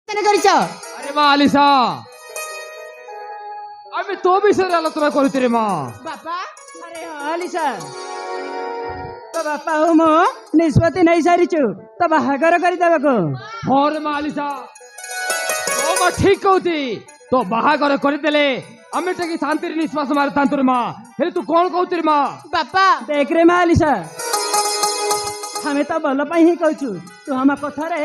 কেন করিছ? আরে মা আলিসা, আমি তো বিষয়ে আলোচনা করছি রে মা। বাপা আরে আলিসা তো বাপা ମୁଁ ନିଷ୍ପତ୍ତି ନେଇ ସାରିଛୁ ତ ବାହାଘର କରିଦେବାକୁ। ହଁ ରେ ମା ଆଲିସା, ତୋ ମା ଠିକ କହୁଛି। ତ ବାହାଘର କରିଦେଲେ ଆମେ ଟିକେ ଶାନ୍ତିରେ ନିଶ୍ୱାସ ମାରିଥାନ୍ତୁ ରେ ମା। ହେଲେ ତୁ କଣ କହୁଛୁ ରେ ମା? ବାପା ଦେଖ ରେ ମା ଆଲିସା, ଆମେ ତ ଭଲ ପାଇଁ ହିଁ କହୁଛୁ, ତୁ ଆମ କଥାରେ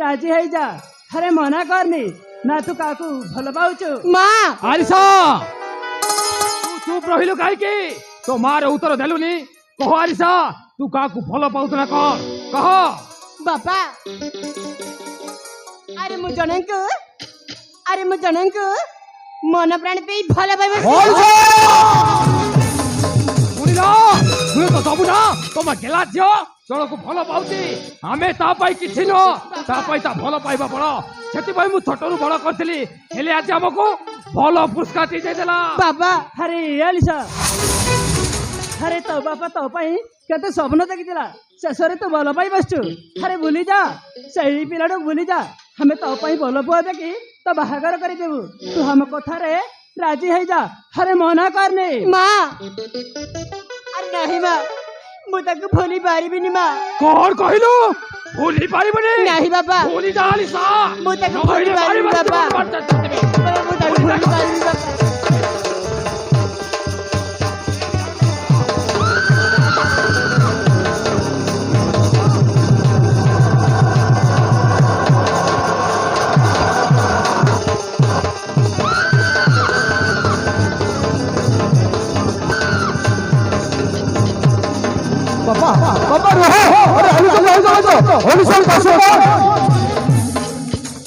ରାଜି ହେଇଯା। ଆରେ ମନା କରନି ନା, ତୁ କାହାକୁ ଭଲ ପାଉଛୁ? ମା ଆଲିସା, ତୁ ଚୁପ ରହିଲୁ କାହିଁକି? ତୋ ମାର ଉତ୍ତର ଦେଲୁନି। କହ ଆଲିସା, ତୁ କାହାକୁ ଭଲ ପାଉଛୁ ନା କହ କହ। ବାପା ଆରେ ମୁଁ ଜଣଙ୍କୁ ମନ ପ୍ରାଣ ଦେଇ ଭଲ ପାଇବା ଶୁଣିଲ, ଶୁଣି ତ ସବୁ ନା। ତମ ଗେଲା ଝିଅ ଜଣକୁ ଭଲ ପାଉଛି, ଆମେ ତା ପାଇଁ କିଛି ନୁହଁ, ତା ପାଇଁ ତା ଭଲ ପାଇବା ବଡ। ସେଥିପାଇଁ ମୁଁ ଛୋଟରୁ ବଡ କରିଥିଲି, ହେଲେ ଆଜି ଆମକୁ ଭଲ ପୁରସ୍କାର ଦେଇଦେଲା। ବାବା ଆରେ ଆଲିସା, ଆରେ ତୋ ବାପା ତୋ ପାଇଁ କେତେ ସ୍ୱପ୍ନ ଦେଖିଥିଲା, ଶେଷରେ ତୁ ଭଲ ପାଇ ବସିଛୁ। ଆରେ ଭୁଲି ଯା, ସେଇ ପିଲାଟାକୁ ଭୁଲି ଯା। ଆମେ ତୋ ପାଇଁ ଭଲ ପୁଅ ଦେଖି ତ ବାହାଘର କରିଦେବୁ, ତୁ ଆମ କଥାରେ ରାଜି ହେଇଯା। ଆରେ ମନା କରନି। ମା ଆରେ ନାହିଁ ମା, ମୁଁ ତାକୁ ଭୁଲି ପାରିବିନି ମା। କଣ କହିଲୁ? ଭୁଲି ପାରିବୁନି? ନାହିଁ ବାବା, ଭୁଲି ଯା ଆଲିସା। ମୁଁ ତାକୁ ଭୁଲି ପାରିବିନି ବାବା। ମୁଁ ତାକୁ ଭୁଲି ପାରିବିନି ବାବା।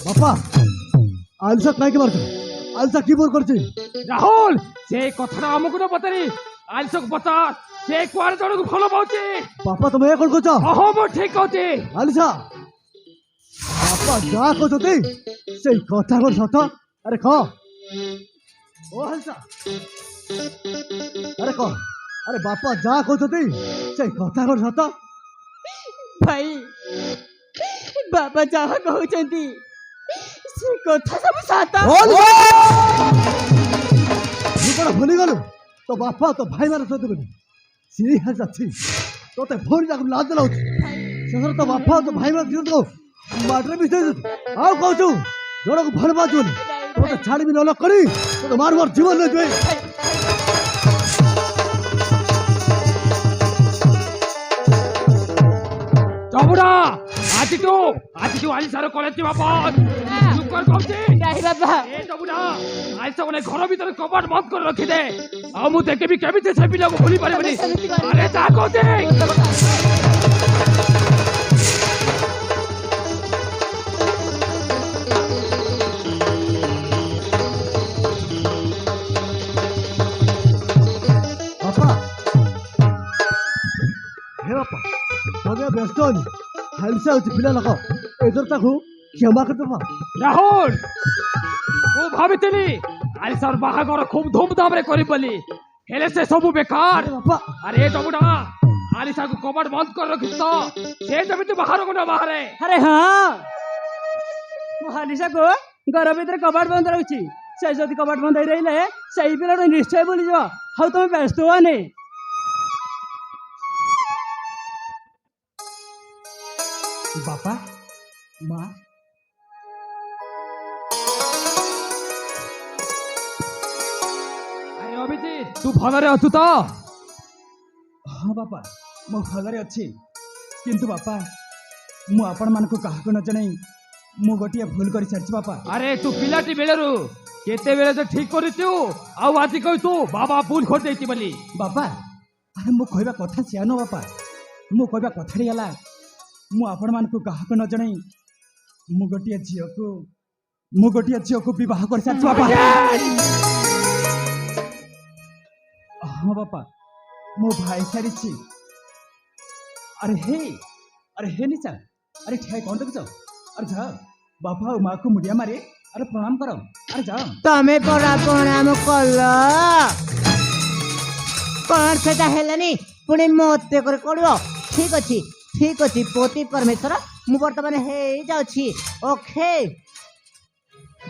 বাপা আলসা কাইকে মারছো? আলসা কি বোর করছে? রাহুল, ସେ କଥାଟା ଆମକୁ ନ ପଚାରି ଆଲିସାକୁ ପଚାର, ସେ କୁଆଡେ ଜଣକୁ ଭଲ ପାଉଛି। বাপা তুমি এ কোন করছো? ହଁ ମୁଁ ଠିକ କହୁଛି। আলসা বাপা যা করছতে সেই কথা কোন সত? আরে ক ও আলসা, আরে ক, আরে বাপা যা করছতে সেই কথা কোন সত? ଭାଇ ବାବା ଯାହା କହୁଛନ୍ତି ସେ କଥା ସବୁ ସତ। তুই কোন ভুলি গেল? তো বাপা তো ভাই মানে সত্যি বলি সিঁড়ি হাল যাচ্ছি তোতে ফোন যাক লাদ লাউছি শেষরে তো বাপা তো ভাই মানে দিও তো মাটরে বিস্তার আও কହୁଛୁ জଣକୁ ଭଲ ପାଉଛୁ ବୋଲି তোতে ছাড়িবি নল করি তোতে মার মার জীবন লই যাই। ଚବୁଡା, ଆଜିଠୁ ଆଲିସାର କଲେଜ ଯିବା ବନ୍ଦ। ଚୁପ କର କହୁଛି। ନାହିଁ ବାବା, ଏ ଚବୁଡା, ଆଲିସାକୁ ନେଇ ଘର ଭିତରେ କବାଟ ବନ୍ଦ କରି ରଖିଦେ। ଆଉ ମୁଁ ଦେଖିବି କେମିତି ସେ ପିଲାକୁ ଭୁଲି ପାରିବିନି। ଆରେ ଯା କହୁଛି। বাপা হে বাপা তবে ব্যস্ত হনি হালসা হচ্ছে পিলা লোক এদের তাকে ক্ষমা করতে পার। ରାହୁଲ, ମୁଁ ଭାବିଥିଲି ଆଲିସାର ବାହାଘର ଖୁବ ଧୁମଧାମରେ କରିବି ବୋଲି, ହେଲେ ସେ ସବୁ ବେକାର। ବାପା ଆରେ ଏ ଚବୁଡା, ଆଲିସାକୁ କବାଟ ବନ୍ଦ କରି ରଖିଛି ତ, ସେ ଯେମିତି ବାହାରକୁ ନ ବାହାରେ। ଆରେ ହଁ, ମୁଁ ଆଲିସାକୁ ଘର ଭିତରେ କବାଟ ବନ୍ଦ ରହୁଛି। ସେ ଯଦି କବାଟ ବନ୍ଦ ହେଇ ରହିଲେ ସେଇ ପିଲାଟା ନିଶ୍ଚୟ ଭୁଲିଯିବ। ଆଉ ତମେ ବ୍ୟସ୍ତ ହୁଅନି। বাপা মা ଆରେ ଅଭିଜିତ, ତୁ ଭଲରେ ଅଛୁ ତ? ହଁ ବାପା, ମୁଁ ଭଲରେ ଅଛି। କିନ୍ତୁ ବାପା, ମୁଁ ଆପଣମାନଙ୍କୁ କାହାକୁ ନ ଜଣାଇ ମୁଁ ଗୋଟିଏ ଭୁଲ କରିସାରିଛି ବାପା। ଆରେ ତୁ ପିଲାଟି ବେଳରୁ କେତେବେଳେ ତ ଠିକ କରିଛୁ, ଆଉ ଆଜି କହିଛୁ ବାବା ଭୁଲ କରିଦେଇଛି ବୋଲି। ବାପା, ଆରେ ମୁଁ କହିବା କଥା ସେୟା ନୁହଁ ବାପା। ମୁଁ କହିବା କଥାଟି ହେଲା, ମୁଁ ଆପଣମାନଙ୍କୁ କାହାକୁ ନ ଜଣାଇ ମୁଁ ଗୋଟିଏ ଝିଅକୁ ବିବାହ କରିସାରିଛି ବାପା। ହଁ ବାପା, ମୁଁ ଭାଇ ସାରିଛି। ଆରେ ହେ ନିଶା, ଆରେ ଠିଆ କଣ ଦେଖୁଛ? ଆରେ ଯାଅ ବାପା ଆଉ ମାଆକୁ ମୁଣ୍ଡିଆ ମାରି ଆରେ ପ୍ରଣାମ କର। ଆରେ ଯାଅ। ତମେ ପରା ପ୍ରଣାମ କଲ, କଣ ସେଟା ହେଲାନି ପୁଣି ମତେ କରି କରିବ? ଠିକ ଅଛି ପତି ପରମେଶ୍ୱର, ମୁଁ ବର୍ତ୍ତମାନ ହେଇ ଯାଉଛି। ଓକେ।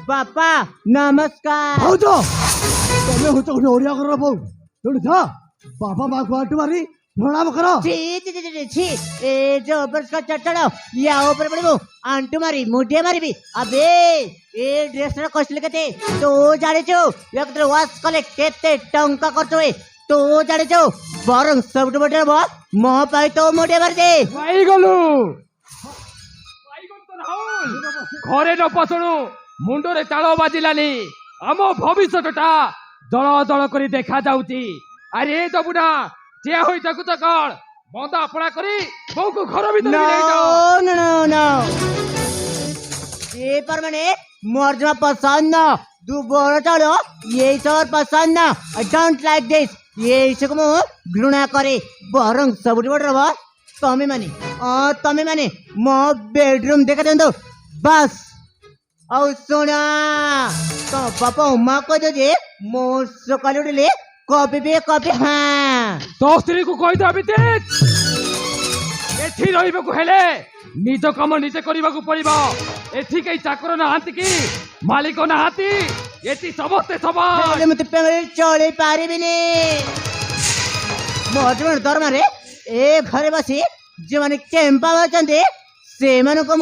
ବାପା ନମସ୍କାର। ଭାଉଜ ତମେ ହଉଛ ଗୋଟେ ଓଡ଼ିଆ ଘରର ବୋଉ ତେଣୁ ଯା ବାପା ମାଆକୁ ଆଣ୍ଠୁ ମାରି ପ୍ରଣାମ କର। ଛି ଛି ଛି ଛି ଛି ଏ ଯୋଉ ଅପରିଷ୍କାର ଚଟାଣ ୟା ଉପରେ ପଡ଼ିବୁ ଆଣ୍ଠୁ ମାରି ମୁଣ୍ଡିଆ ମାରିବି। ଆବେ ଏ ଡ୍ରେସର କଷ୍ଟ କେତେ ତୁ ଜାଣିଛୁ ଏକରେ ୱାଶ କଲେ କେତେ ଟଙ୍କା ଖର୍ଚ୍ଚ ହୁଏ ତୁ ଜାଣିଛୁ ବରଂ ସବୁଠୁ ବଡ଼ ହବ ମୋ ପାଇଁ ତୁ ମୁଣ୍ଡିଆ ମାରିଦେ। ପାଇଗଲୁ ଘରେ ନ ପଶୁଣୁ ମୁଣ୍ଡରେ ତାଳ ବାଜିଲାନି ଆମ ଭବିଷ୍ୟତଟା ଦଳ ଦଳ କରି ଦେଖା ଯାଉଛି। ଆରେ ଯବୁନା ଠିଆ ହୋଇ ତାକୁ କଣ ବନ୍ଦା ଆପଣା କରି ବୋଉକୁ ଘର ଭିତରେ ନେଇଯାଅ। नो ये पर मैंने मोर पसंद न तू बोल चलो ये सब पसंद न आई डोंट लाइक दिस ये सब मु घृणा करे बरं सबुठ बड़ रब तमे माने मो बेडरूम देखा दिंतु बस ଆଉ ଶୁଣ ତ ବାପା ମା କହିଦ ଯେ ମୋ ସକାଳେ ଉଠିଲେ କପି ବି କପି ହଁ ତୋ ସ୍ତ୍ରୀକୁ କହିଦେବି ଏଠି ରହିବାକୁ ହେଲେ ନିଜ କାମ ନିଜେ କରିବାକୁ ପଡିବ। ଏଠି କେହି ଚାକର ନାହାନ୍ତି କି ମାଲିକ ନାହାନ୍ତି ଏଠି ସମସ୍ତେ ସମାନ। ମତେ ପେଙ୍ଗରେ ଚଳେଇ ପାରିବିନି ମୋ ହଜବେଣ୍ଡ ଦରମାରେ ଏ ଘରେ ବସି ଯେଉଁମାନେ ଚେମ୍ପା ଅଛନ୍ତି ସେମାନଙ୍କୁ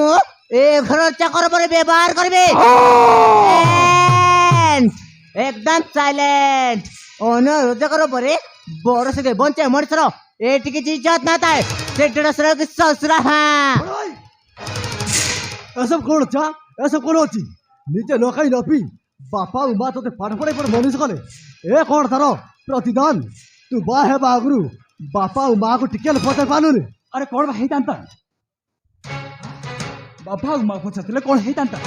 ମୁଁ ଏ ଘର ଚାକର ପରେ ବ୍ୟବହାର କରିବେ। एकदम साइलेंट अनुरोध करो परे बड़ से बंचे मनुष्यर एटी की इज्जत ना था से ससुर की ससुर। हाँ এসব কোন চা এসব কোন অছি নিজে নখাই নপি বাপা ও মা তোতে পাঠ পড়াই পড়ে মনীষ কলে এ কোন তার প্রতিদান তু বা হে বাগরু বাপা ও মা को टिके पचार पानुनी। अरे कौन ହେଇଥାନ୍ତା बाबा माँ पचारे कौन ହେଇଥାନ୍ତା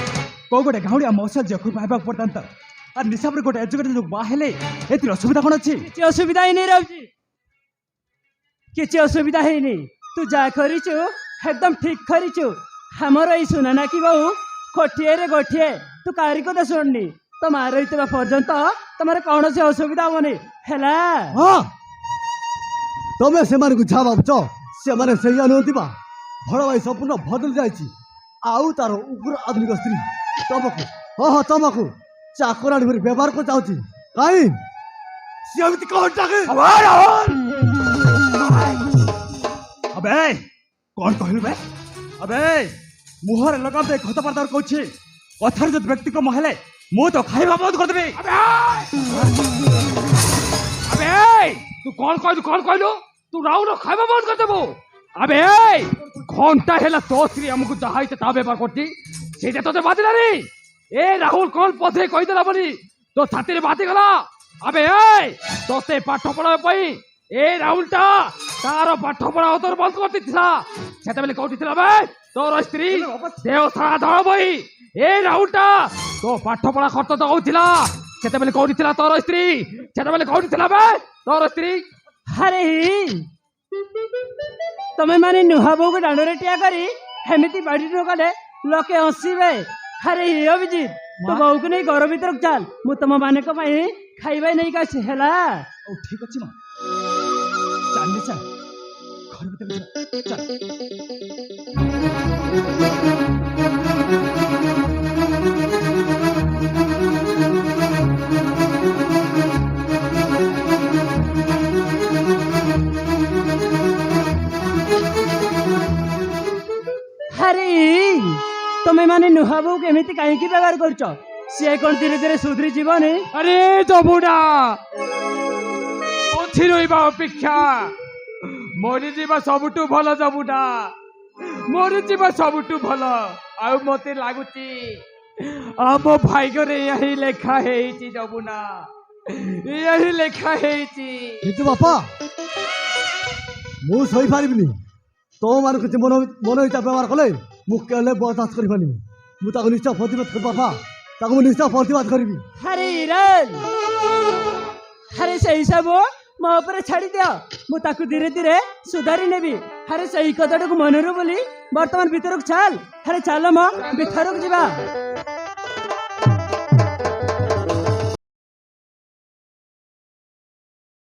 कौ गोटे गाँवड़िया मौसा झील को पाइबाक पड़ता और निशाब गोटे एजुकेटेड लोक बाहले ए असुविधा कौन अच्छी କିଛି ଅସୁବିଧା ହେଇନି ରହୁଛି କିଛି ଅସୁବିଧା ହେଇନି ତୁ ଯାହା କରିଛୁ ଏକଦମ ଠିକ କରିଛୁ। ଆମର ଏଇ ସୁନା ନାକି ବୋଉ ଗୋଟିଏରେ ଗୋଟିଏ ତୁ କାହାରି କଥା ଶୁଣନି ତ ମା ରହିଥିବା ପର୍ଯ୍ୟନ୍ତ ତମର କୌଣସି ଅସୁବିଧା ହବନି ହେଲା। हाँ तमे से जा भावुच से सही नुहति बा बड़ भाई संपूर्ण बदल जाइए आउ तार उग्र आधुनिक स्त्री तमको हाँ तमको चाकराणी भरी व्यवहार को चाहती कहीं सी एमती कौन टाके अबे कौन कहलु बे अबे मुहर लगाम दे कथबार्ता कहछि कथार जो व्यक्ति को महले मु तो खाइबा बंद कर देबे। अबे तू कौन कहलु तू राउर खाइबा बंद कर देबो। अबे घंटा हेला तो स्त्री हमको जहाइते ता बेपार करती सेटा तोते बादिला रे ए राहुल कौन पथे कहि देला बोली तो छाती रे बाती गला। अबे तोते पाठ पढ़ा पई ए राहुलटा तार पाठ पढ़ा तोर बंद कर दिथिला सेटा बेले कोठी थिला बे तोर स्त्री देव सारा धर बई ए राहुलटा तो पाठ पढ़ा खर्च तो होथिला सेटा बेले कोठी थिला तोर स्त्री सेटा बेले कोठी थिला बे तोर स्त्री। अरे तमे माने नुहा बोऊ को दांडरे टिया करी हेमिति बाड़ी न कले लोके हंसीबे। अरे अभिजीत तो बोऊ को नहीं घर भीतर चल मु तम माने को पई खाइबा नहीं का हेला। ओ ठीक अछि मां चल निशा घर भीतर चल अरे तमे माने नुहा बोऊ केमिति काहे की व्यवहार करछ से कोन धीरे धीरे सुधरी जीवनी। अरे जबुडा अच्छी रहा अपेक्षा मरीजा सबुठू भल जबुडा मरीजा सबुठू भल आ मते लगुच आम भाग्य यही लेखा है जबुना यही लेखा है। किंतु बापा मु सही पारिबिनी तो मान के मन मन इच्छा व्यवहार कले मुझे बर्दाश्त कर निश्चय प्रतिबाद कर बापा ताको निश्चय प्रतिबाद करी। अरे हिरन अरे सही सब मो ऊपर छाड़ी दिया मु ताकू धीरे धीरे सुधारी नेबी। अरे सही कथाटा को मनरू बोली बर्तमान भीतर को चल। अरे चल मो भीतर को जीवा।